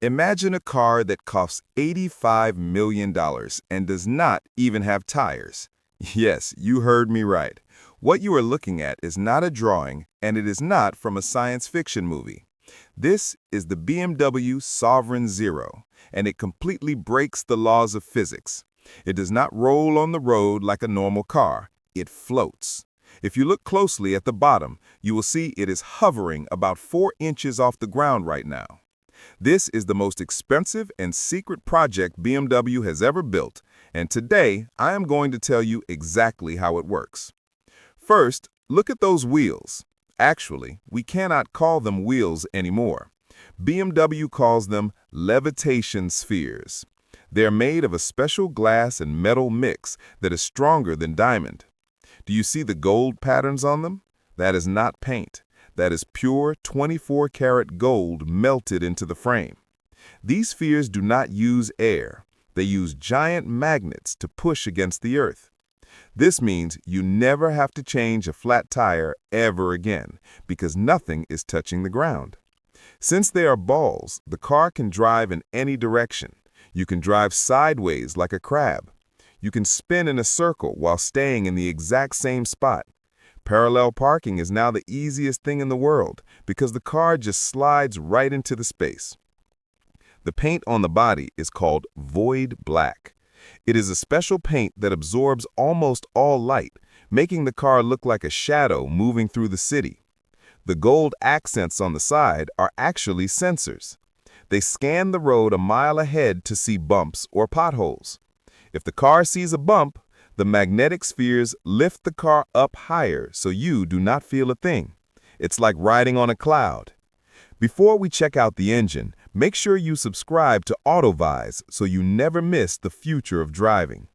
Imagine a car that costs $85 million and does not even have tires. Yes, you heard me right. What you are looking at is not a drawing, and it is not from a science fiction movie. This is the BMW Sovereign Zero, and it completely breaks the laws of physics. It does not roll on the road like a normal car. It floats. If you look closely at the bottom, you will see it is hovering about 4 inches off the ground right now. This is the most expensive and secret project BMW has ever built, and today I am going to tell you exactly how it works. First, look at those wheels. Actually, we cannot call them wheels anymore. BMW calls them Levitation Spheres. They're made of a special glass and metal mix that is stronger than diamond. Do you see the gold patterns on them? That is not paint. That is pure 24-karat gold melted into the frame. These spheres do not use air. They use giant magnets to push against the earth. This means you never have to change a flat tire ever again because nothing is touching the ground. Since they are balls, the car can drive in any direction. You can drive sideways like a crab. You can spin in a circle while staying in the exact same spot. Parallel parking is now the easiest thing in the world because the car just slides right into the space. The paint on the body is called void black. It is a special paint that absorbs almost all light, making the car look like a shadow moving through the city. The gold accents on the side are actually sensors. They scan the road a mile ahead to see bumps or potholes. If the car sees a bump, the magnetic spheres lift the car up higher so you do not feel a thing. It's like riding on a cloud. Before we check out the engine, make sure you subscribe to Defies so you never miss the future of driving.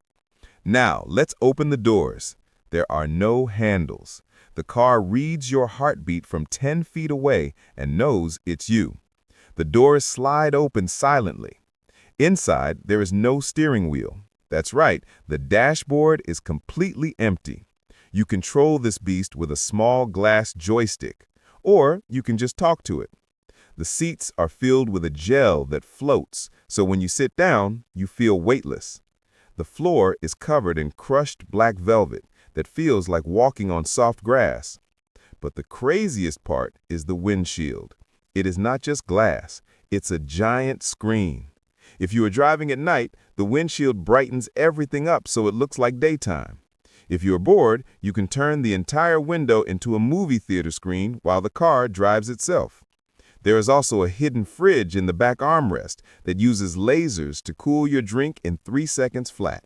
Now, let's open the doors. There are no handles. The car reads your heartbeat from 10 feet away and knows it's you. The doors slide open silently. Inside, there is no steering wheel. That's right, the dashboard is completely empty. You control this beast with a small glass joystick, or you can just talk to it. The seats are filled with a gel that floats, so when you sit down, you feel weightless. The floor is covered in crushed black velvet that feels like walking on soft grass. But the craziest part is the windshield. It is not just glass, it's a giant screen. If you are driving at night, the windshield brightens everything up so it looks like daytime. If you are bored, you can turn the entire window into a movie theater screen while the car drives itself. There is also a hidden fridge in the back armrest that uses lasers to cool your drink in 3 seconds flat.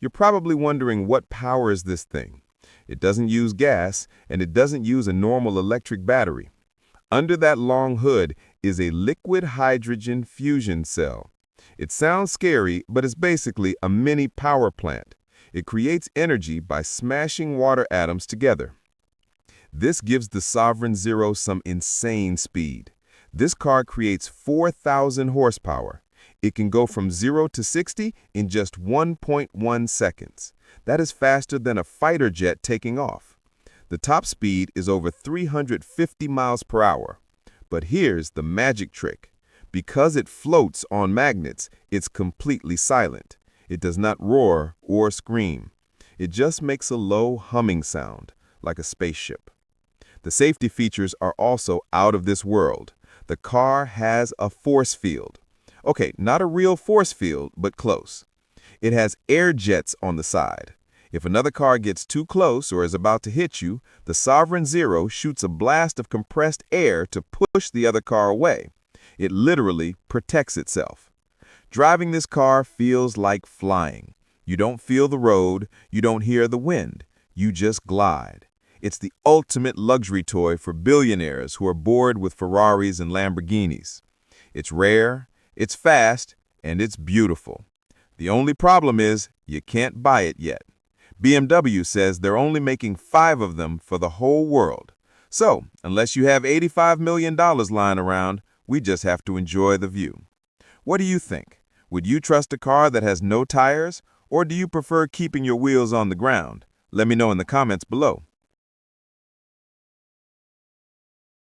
You're probably wondering what powers this thing. It doesn't use gas, and it doesn't use a normal electric battery. Under that long hood is a liquid hydrogen fusion cell. It sounds scary, but it's basically a mini power plant. It creates energy by smashing water atoms together. This gives the Sovereign Zero some insane speed. This car creates 4,000 horsepower. It can go from 0 to 60 in just 1.1 seconds. That is faster than a fighter jet taking off. The top speed is over 350 miles per hour. But here's the magic trick. Because it floats on magnets, it's completely silent. It does not roar or scream. It just makes a low humming sound, like a spaceship. The safety features are also out of this world. The car has a force field. Okay, not a real force field, but close. It has air jets on the side. If another car gets too close or is about to hit you, the Sovereign Zero shoots a blast of compressed air to push the other car away. It literally protects itself. Driving this car feels like flying. You don't feel the road, you don't hear the wind, you just glide. It's the ultimate luxury toy for billionaires who are bored with Ferraris and Lamborghinis. It's rare, it's fast, and it's beautiful. The only problem is you can't buy it yet. BMW says they're only making 5 of them for the whole world. So, unless you have $85 million lying around, we just have to enjoy the view. What do you think? Would you trust a car that has no tires, or do you prefer keeping your wheels on the ground? Let me know in the comments below.